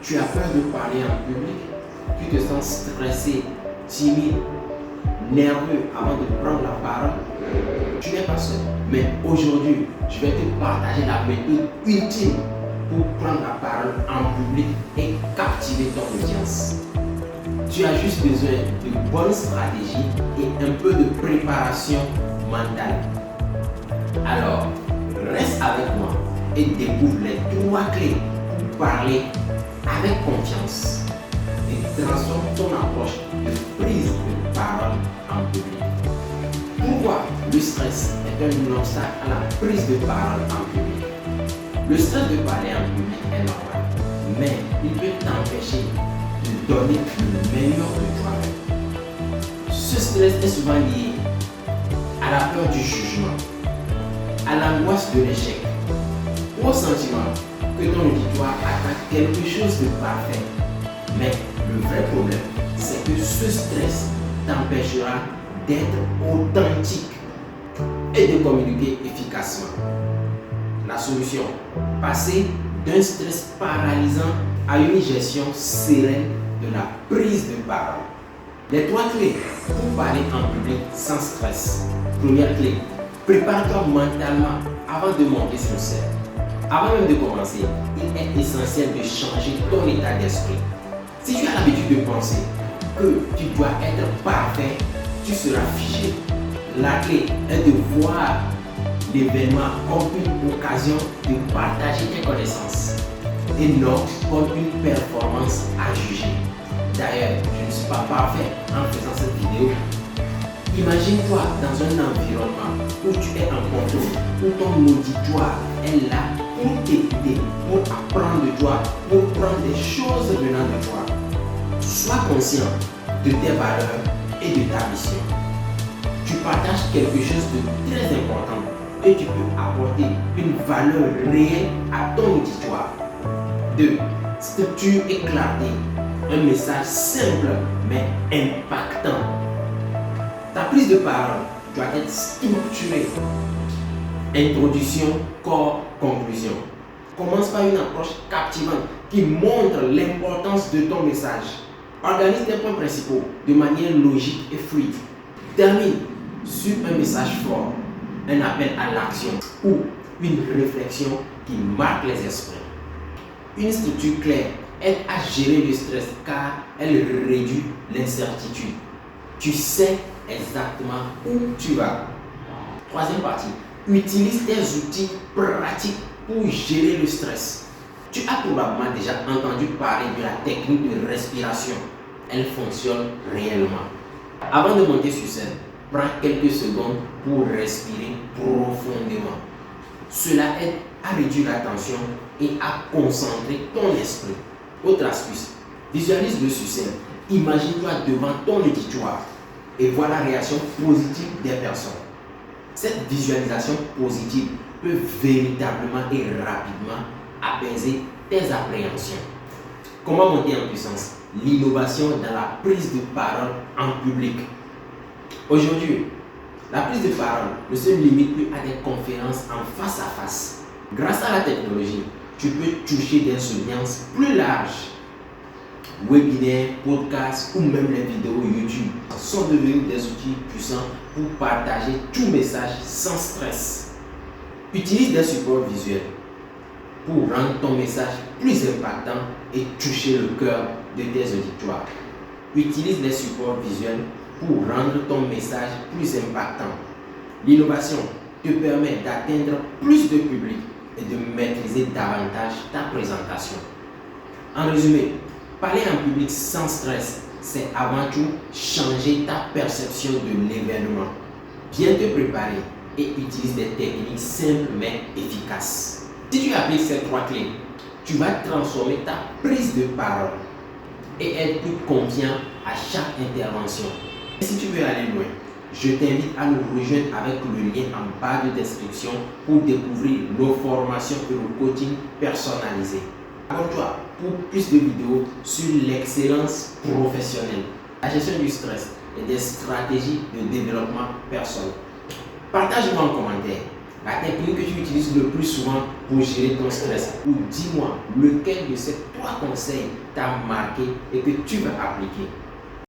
Tu as peur de parler en public, tu te sens stressé, timide, nerveux avant de prendre la parole. Tu n'es pas seul. Mais aujourd'hui, je vais te partager la méthode ultime pour prendre la parole en public et captiver ton audience. Tu as juste besoin de bonnes stratégies et un peu de préparation mentale. Alors, reste avec moi et découvre les 3 clés pour parler avec confiance et transforme ton approche de prise de parole en public. Pourquoi le stress est un obstacle à la prise de parole en public? Le stress de parler en public est normal, mais il peut t'empêcher de donner le meilleur de toi-même. Ce stress est souvent lié à la peur du jugement, à l'angoisse de l'échec, au sentiment que ton auditoire attend quelque chose de parfait. Mais le vrai problème, c'est que ce stress t'empêchera d'être authentique et de communiquer efficacement. La solution, passer d'un stress paralysant à une gestion sereine de la prise de parole. Les 3 clés pour parler en public sans stress. Première clé, prépare-toi mentalement avant de monter sur scène. Avant même de commencer, il est essentiel de changer ton état d'esprit. Si tu as l'habitude de penser que tu dois être parfait, tu seras figé. La clé est de voir l'événement comme une occasion de partager tes connaissances et non comme une performance à juger. D'ailleurs, je ne suis pas parfait en faisant cette vidéo. Imagine-toi dans un environnement où tu es en contrôle, où ton auditoire est là pour t'écouter, pour apprendre de toi, pour prendre des choses venant de toi. Sois conscient de tes valeurs et de ta mission. Tu partages quelque chose de très important et tu peux apporter une valeur réelle à ton auditoire. 2. Structure et clarté. Un message simple mais impactant. Ta prise de parole doit être structurée. Introduction, corps, conclusion. Commence par une approche captivante qui montre l'importance de ton message. Organise tes points principaux de manière logique et fluide. Termine sur un message fort, un appel à l'action ou une réflexion qui marque les esprits. Une structure claire aide à gérer le stress car elle réduit l'incertitude. Tu sais exactement où tu vas. Troisième partie, utilise tes outils pratiques pour gérer le stress. Tu as probablement déjà entendu parler de la technique de respiration. Elle fonctionne réellement. Avant de monter sur scène, prends quelques secondes pour respirer profondément. Cela aide à réduire la tension et à concentrer ton esprit. Autre astuce, visualise-le sur scène. Imagine-toi devant ton auditoire et vois la réaction positive des personnes. Cette visualisation positive peut véritablement et rapidement apaiser tes appréhensions. Comment monter en puissance? L'innovation dans la prise de parole en public. Aujourd'hui, la prise de parole ne se limite plus à des conférences en face à face. Grâce à la technologie, tu peux toucher des audiences plus larges. Webinaires, podcasts ou même les vidéos YouTube sont devenus des outils puissants pour partager tout message sans stress. Utilise des supports visuels pour rendre ton message plus impactant et toucher le cœur de tes auditoires. Utilise les supports visuels pour rendre ton message plus impactant. L'innovation te permet d'atteindre plus de public et de maîtriser davantage ta présentation. En résumé, parler en public sans stress, c'est avant tout changer ta perception de l'événement. Bien te préparer et utilise des techniques simples mais efficaces. Si tu appliques ces 3 clés, tu vas transformer ta prise de parole et être plus confiant à chaque intervention. Et si tu veux aller loin, je t'invite à nous rejoindre avec le lien en bas de description pour découvrir nos formations et le coaching personnalisé. Abonne-toi pour plus de vidéos sur l'excellence professionnelle, la gestion du stress et des stratégies de développement personnel. Partage-moi en commentaire la technique que tu utilises le plus souvent pour gérer ton stress. Ou dis-moi lequel de ces trois conseils t'a marqué et que tu vas appliquer.